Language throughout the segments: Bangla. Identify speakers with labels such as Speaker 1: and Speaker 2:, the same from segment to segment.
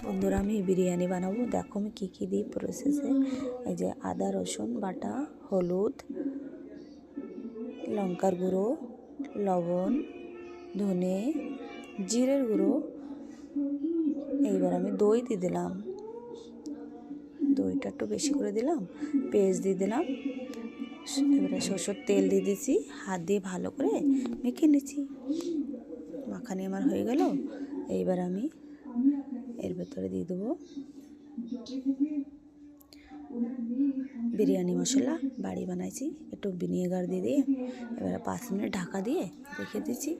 Speaker 1: বন্ধুরা আমি বিরিয়ানি বানাবো। দেখো আমি কী দিই প্রসেসে। এই যে আদা রসুন বাটা, হলুদ, লঙ্কার গুঁড়ো, লবণ, ধনে, জিরের গুঁড়ো। এইবার আমি দই দিয়ে দিলাম, দইটা একটু বেশি করে দিলাম, পেঁয়াজ দিয়ে দিলাম। এবারে সরষের তেল দিয়ে দিয়েছি, হাত দিয়ে ভালো করে মেখে নিচ্ছি। মাখানি আমার হয়ে গেল। এইবার আমি এর ভেতরে দিয়ে দেবো বিরিয়ানি মশলা, বাড়ি বানাইছি। একটু ভিনেগার দিয়ে দিয়ে এবার 5 মিনিট ঢাকা দিয়ে রেখে দিচ্ছি।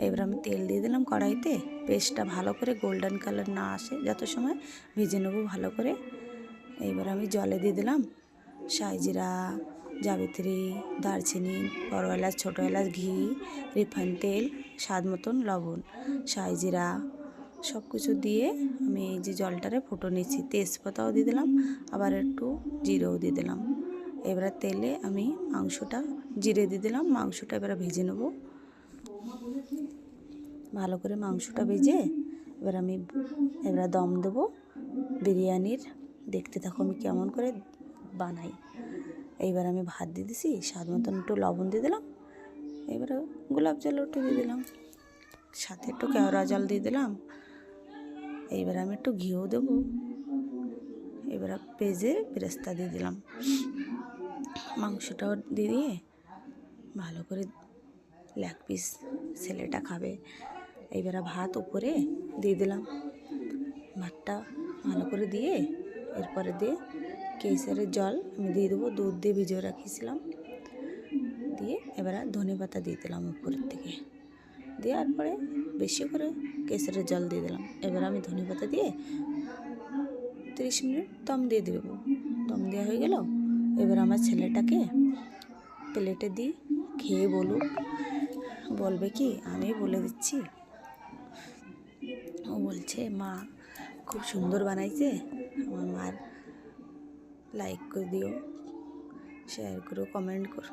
Speaker 1: এবার আমি তেল দিয়ে দিলাম কড়াইতে। পেস্টটা ভালো করে গোল্ডেন কালার না আসে যত সময় ভেজে নেবো ভালো করে। এইবার আমি জলে দিয়ে দিলাম শাহজিরা, জাবিত্রী, দারচিনি, বড় এলাচ, ছোটো এলাচ, ঘি, রিফাইন তেল, স্বাদ মতন লবণ, শাহজিরা সব কিছু দিয়ে আমি এই যে জলটারে ফুটো নিচ্ছি। তেজপাতাও দিয়ে দিলাম, আবার একটু জিরেও দিয়ে দিলাম। এবারে তেলে আমি মাংসটা, জিরে দিয়ে দিলাম, মাংসটা এবারে ভেজে নেব ভালো করে। মাংসটা ভেজে এবার দম দেবো বিরিয়ানির। দেখতে থাকো আমি কেমন করে বানাই। এইবার আমি ভাত দিয়ে দিছি, স্বাদ মতন একটু লবণ দিয়ে দিলাম। এবারে গোলাপ জল একটু দিয়ে দিলাম, সাথে একটু কেওড়া জল দিয়ে দিলাম। এইবার আমি একটু ঘিও দেবো। এবার পেঁয়াজের বেরেস্তা দিয়ে দিলাম, মাংসটাও দিয়ে ভালো করে লেগ পিস ছেলেটা খাবে। এইবার ভাত উপরে দিয়ে দিলাম, ভাতটা ভালো করে দিয়ে এরপরে দিয়ে কেসারের জল আমি দিয়ে দেবো, দুধ দিয়ে ভিজিয়ে রাখিয়েছিলাম। দিয়ে এবার ধনে পাতা দিয়ে দিলাম উপরের থেকে, দেওয়ার পরে বেশি করে কেসারের জল দিয়ে দিলাম। এবার আমি ধনে পাতা দিয়ে 30 মিনিট দম দিয়ে দেবো। দম দেওয়া হয়ে গেল। এবার আমার ছেলেটাকে প্লেটে দিই, খেয়ে বলবে কি আমি বলে দিচ্ছি। ও বলছে মা খুব সুন্দর বানাইছে। আমার মার লাইক করে দিও, শেয়ার করো, কমেন্ট করো।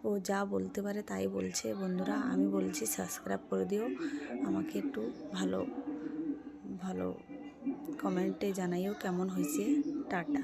Speaker 1: ও যা বলতে পারে তাই বলছে। বন্ধুরা আমি বলছি সাবস্ক্রাইব করে দিও, আমাকে একটু ভালো ভালো কমেন্টে জানাইও কেমন হয়েছে। টাটা।